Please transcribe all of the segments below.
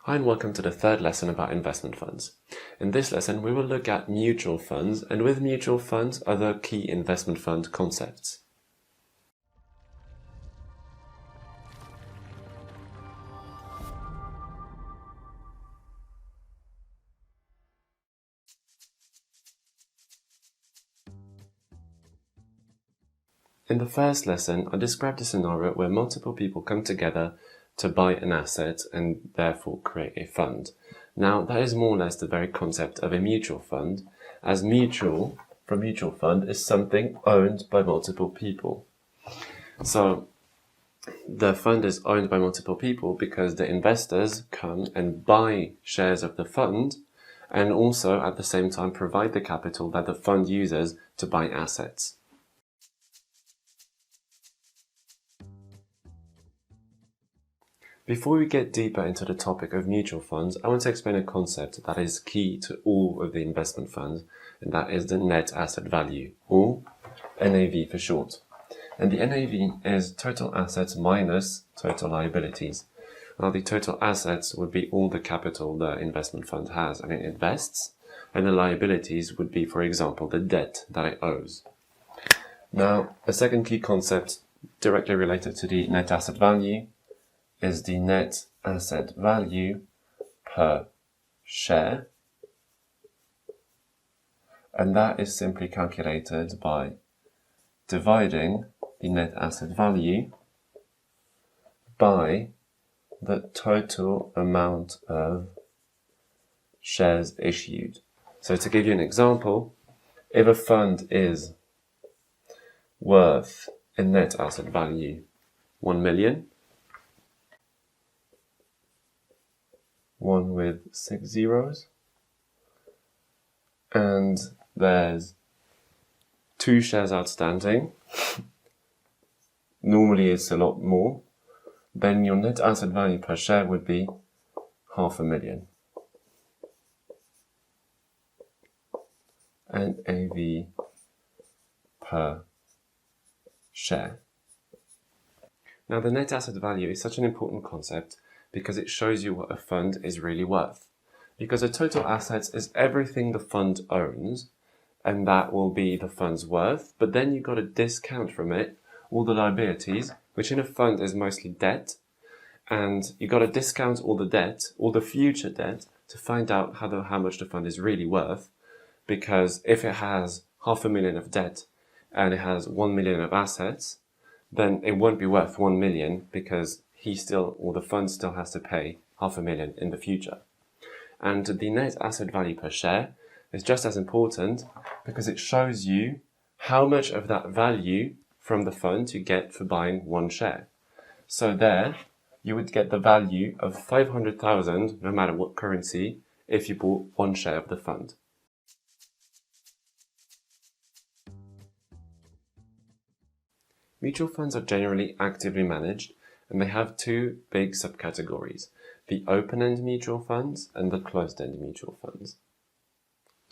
Hi and welcome to the third lesson about investment funds. In this lesson we will look at mutual funds, and with mutual funds other key investment fund concepts. In the first lesson I described a scenario where multiple people come together to buy an asset and therefore create a fund. Now that is more or less the very concept of a mutual fund, as mutual fund is something owned by multiple people. So the fund is owned by multiple people because the investors come and buy shares of the fund and also at the same time provide the capital that the fund uses to buy assets. Before we get deeper into the topic of mutual funds, I want to explain a concept that is key to all of the investment funds, and that is the net asset value, or NAV for short. And the NAV is total assets minus total liabilities. Now the total assets would be all the capital the investment fund has and it invests, and the liabilities would be, for example, the debt that it owes. Now, a second key concept directly related to the net asset value is the net asset value per share, and that is simply calculated by dividing the net asset value by the total amount of shares issued. So to give you an example, if a fund is worth a net asset value 1 million, 1 with 6 zeros, and there's 2 shares outstanding, normally it's a lot more, then your net asset value per share would be 500,000. NAV per share. Now the net asset value is such an important concept because it shows you what a fund is really worth. Because a total assets is everything the fund owns, and that will be the fund's worth, but then you've got to discount from it all the liabilities, which in a fund is mostly debt, and you've got to discount all the debt, all the future debt, to find out how much the fund is really worth, because if it has 500,000 of debt and it has 1 million of assets, then it won't be worth 1 million because the fund still has to pay 500,000 in the future. And the net asset value per share is just as important because it shows you how much of that value from the fund you get for buying one share. So there, you would get the value of 500,000 no matter what currency if you bought one share of the fund. Mutual funds are generally actively managed, and they have 2 big subcategories, the open-end mutual funds and the closed-end mutual funds.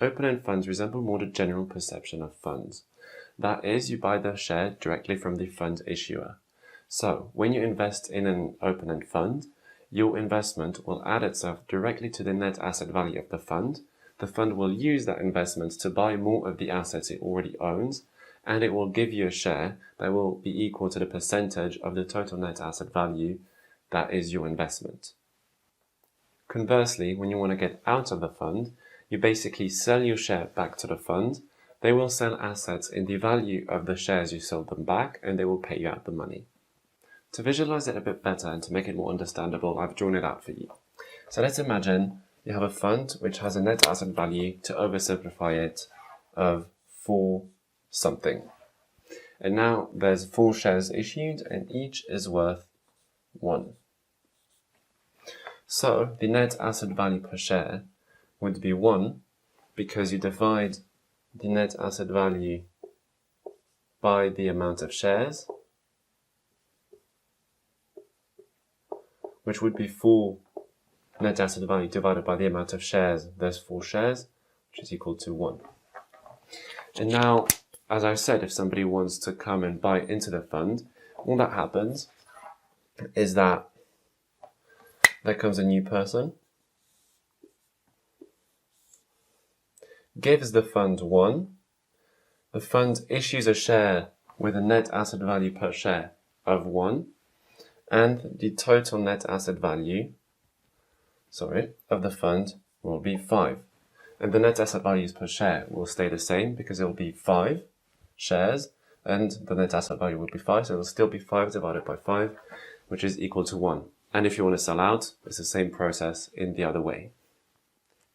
Open-end funds resemble more the general perception of funds. That is, you buy the share directly from the fund issuer. So, when you invest in an open-end fund, your investment will add itself directly to the net asset value of the fund. The fund will use that investment to buy more of the assets it already owns, and it will give you a share that will be equal to the percentage of the total net asset value that is your investment. Conversely, when you want to get out of the fund, you basically sell your share back to the fund. They will sell assets in the value of the shares you sold them back, and they will pay you out the money. To visualize it a bit better and to make it more understandable, I've drawn it out for you. So let's imagine you have a fund which has a net asset value, to oversimplify it, of 4 something. And now there's 4 shares issued and each is worth 1. So the net asset value per share would be 1 because you divide the net asset value by the amount of shares, which would be 4 net asset value divided by the amount of shares, there's 4 shares, which is equal to 1. And now, as I said, if somebody wants to come and buy into the fund, all that happens is that there comes a new person gives the fund 1. The fund issues a share with a net asset value per share of 1. And the total net asset value, of the fund will be 5. And the net asset values per share will stay the same because it will be 5 shares and the net asset value will be 5, so it will still be 5 divided by 5, which is equal to 1. And if you want to sell out, it's the same process in the other way.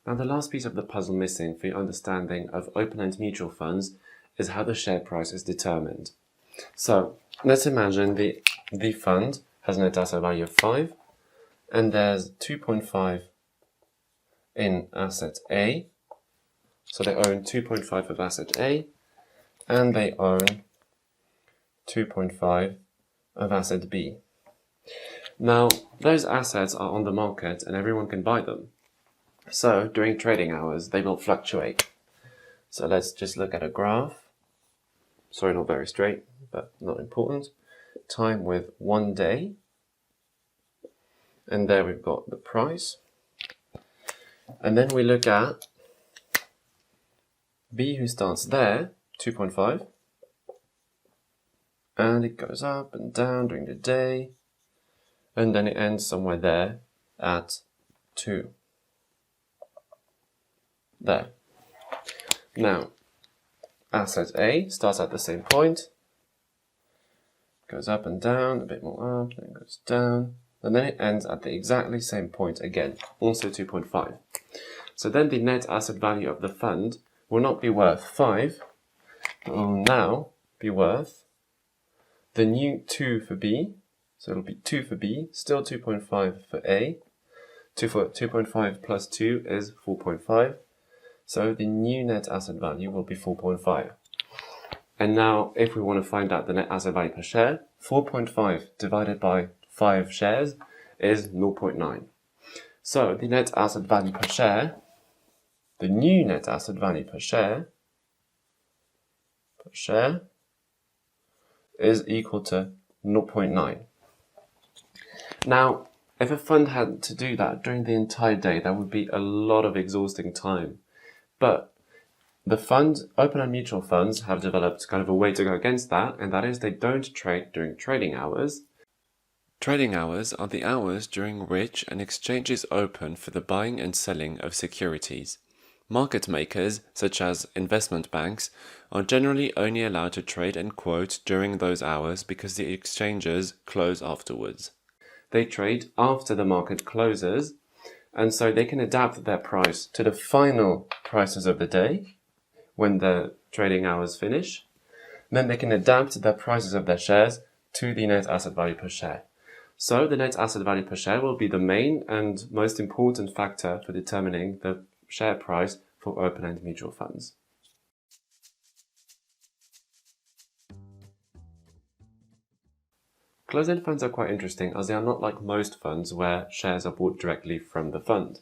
Now the last piece of the puzzle missing for your understanding of open-end mutual funds is how the share price is determined. So let's imagine the fund has a net asset value of 5 and there's 2.5 in asset A. So they own 2.5 of asset A and they own 2.5 of asset B. Now, those assets are on the market and everyone can buy them. So, during trading hours, they will fluctuate. So let's just look at a graph. Sorry, not very straight, but not important. Time with 1 day. And there we've got the price. And then we look at B, who starts there, 2.5. And it goes up and down during the day. And then it ends somewhere there at 2. There. Now, asset A starts at the same point, goes up and down, a bit more up, then goes down, and then it ends at the exactly same point again, also 2.5. So then the net asset value of the fund will not be worth 5, but will now be worth the new 2 for B, so it'll be 2 for B, still 2.5 for A, 2.5 plus 2 is 4.5, so the new net asset value will be 4.5. And now, if we want to find out the net asset value per share, 4.5 divided by 5 shares is 0.9. So the net asset value per share, the new net asset value per share is equal to 0.9. Now, if a fund had to do that during the entire day, that would be a lot of exhausting time. But the open-end mutual funds have developed kind of a way to go against that, and that is they don't trade during trading hours. Trading hours are the hours during which an exchange is open for the buying and selling of securities. Market makers, such as investment banks, are generally only allowed to trade and quote during those hours because the exchanges close afterwards. They trade after the market closes, and so they can adapt their price to the final prices of the day when the trading hours finish. Then they can adapt their prices of their shares to the net asset value per share. So the net asset value per share will be the main and most important factor for determining the share price for open-end mutual funds. Closed-end funds are quite interesting as they are not like most funds where shares are bought directly from the fund.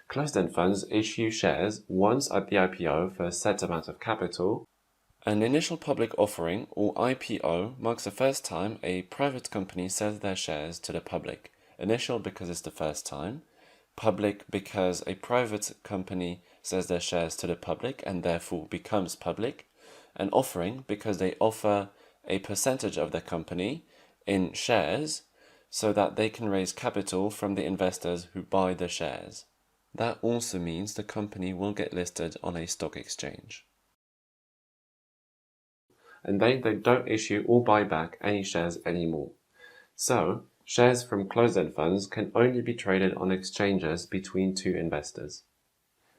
Closed-end funds issue shares once at the IPO for a set amount of capital. An initial public offering, or IPO, marks the first time a private company sells their shares to the public. Initial because it's the first time, public because a private company sells their shares to the public and therefore becomes public, and offering because they offer a percentage of their company in shares so that they can raise capital from the investors who buy the shares. That also means the company will get listed on a stock exchange. And they don't issue or buy back any shares anymore. So, shares from closed-end funds can only be traded on exchanges between two investors.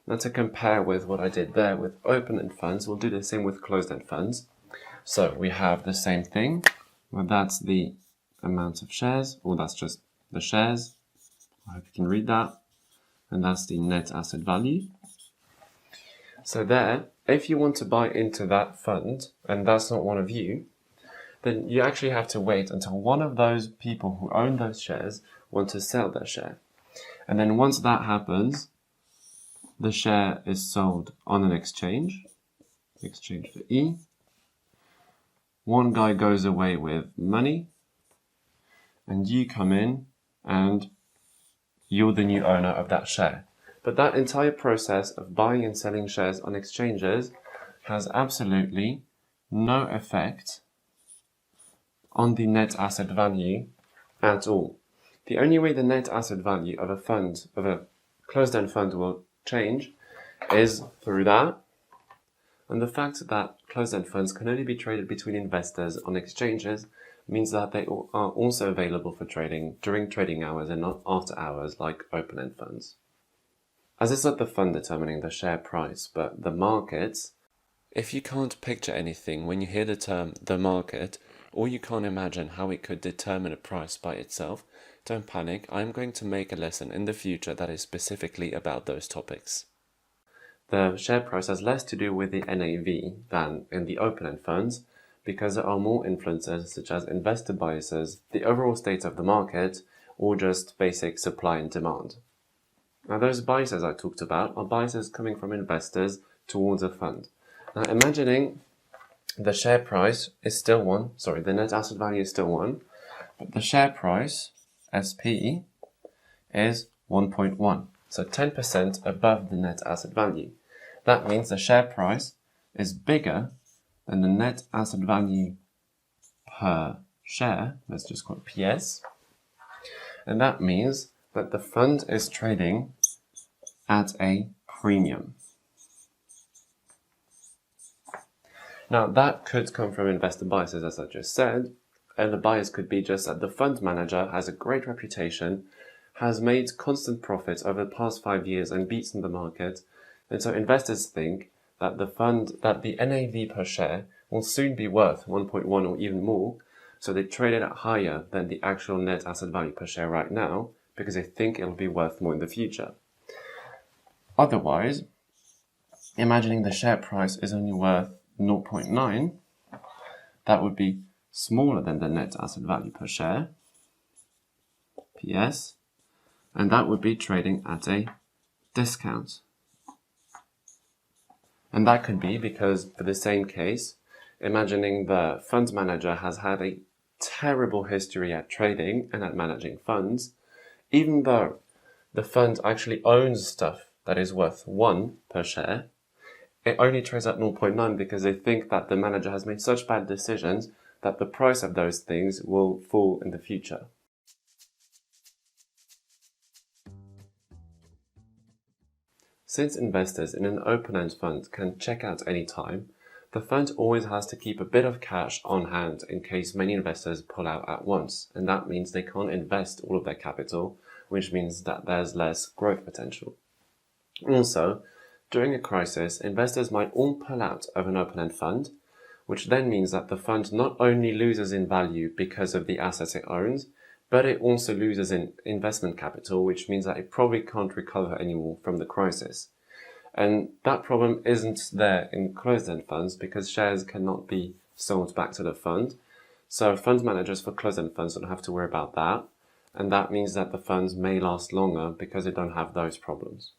Now to compare with what I did there with open-end funds, we'll do the same with closed-end funds. So we have the same thing, well, that's the amount of shares, or that's just the shares. I hope you can read that. And that's the net asset value. So there, if you want to buy into that fund, and that's not one of you, then you actually have to wait until one of those people who own those shares want to sell their share. And then once that happens, the share is sold on an exchange for E. One guy goes away with money, and you come in and you're the new owner of that share. But that entire process of buying and selling shares on exchanges has absolutely no effect on the net asset value at all. The only way the net asset value of a closed-end fund will change is through that, and the fact that closed-end funds can only be traded between investors on exchanges means that they are also available for trading during trading hours and not after hours like open-end funds. As it's not the fund determining the share price, but the markets, if you can't picture anything when you hear the term the market, or you can't imagine how it could determine a price by itself, don't panic. I'm going to make a lesson in the future that is specifically about those topics. The share price has less to do with the NAV than in the open-end funds because there are more influences such as investor biases, the overall state of the market, or just basic supply and demand. Now those biases I talked about are biases coming from investors towards a fund. Now imagining the share price is still 1, the net asset value is still 1, but the share price, SP, is 1.1, so 10% above the net asset value. That means the share price is bigger than the net asset value per share, let's just call it PS, and that means that the fund is trading at a premium. Now that could come from investor biases, as I just said, and the bias could be just that the fund manager has a great reputation, has made constant profits over the past 5 years and beaten the market, and so investors think that the NAV per share will soon be worth 1.1 or even more, so they trade it at higher than the actual net asset value per share right now because they think it'll be worth more in the future. Otherwise, imagining the share price is only worth 0.9, that would be smaller than the net asset value per share, PS, and that would be trading at a discount. And that could be because, for the same case, imagining the fund manager has had a terrible history at trading and at managing funds, even though the fund actually owns stuff that is worth 1 per share, it only trades at 0.9 because they think that the manager has made such bad decisions that the price of those things will fall in the future. Since investors in an open-end fund can check out any time, the fund always has to keep a bit of cash on hand in case many investors pull out at once, and that means they can't invest all of their capital, which means that there's less growth potential. Also, during a crisis, investors might all pull out of an open-end fund, which then means that the fund not only loses in value because of the assets it owns, but it also loses in investment capital, which means that it probably can't recover anymore from the crisis. And that problem isn't there in closed-end funds because shares cannot be sold back to the fund. So fund managers for closed-end funds don't have to worry about that. And that means that the funds may last longer because they don't have those problems.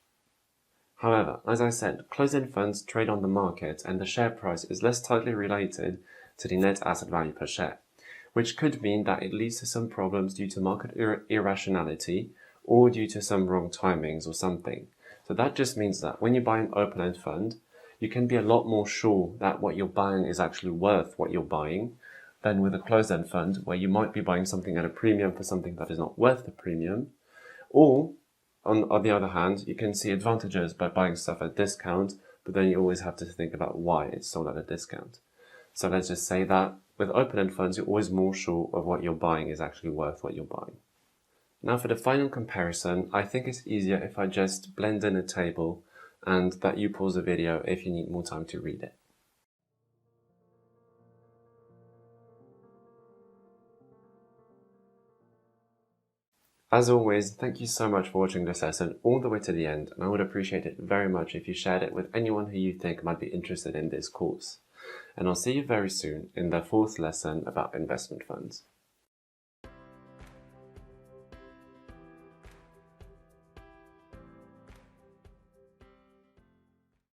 However, as I said, closed-end funds trade on the market and the share price is less tightly related to the net asset value per share, which could mean that it leads to some problems due to market irrationality or due to some wrong timings or something. So that just means that when you buy an open-end fund, you can be a lot more sure that what you're buying is actually worth what you're buying than with a closed-end fund where you might be buying something at a premium for something that is not worth the premium. Or, on the other hand, you can see advantages by buying stuff at discount, but then you always have to think about why it's sold at a discount. So let's just say that with open-end funds, you're always more sure of what you're buying is actually worth what you're buying. Now for the final comparison, I think it's easier if I just blend in a table and that you pause the video if you need more time to read it. As always, thank you so much for watching this lesson all the way to the end, and I would appreciate it very much if you shared it with anyone who you think might be interested in this course. And I'll see you very soon in the 4th lesson about investment funds.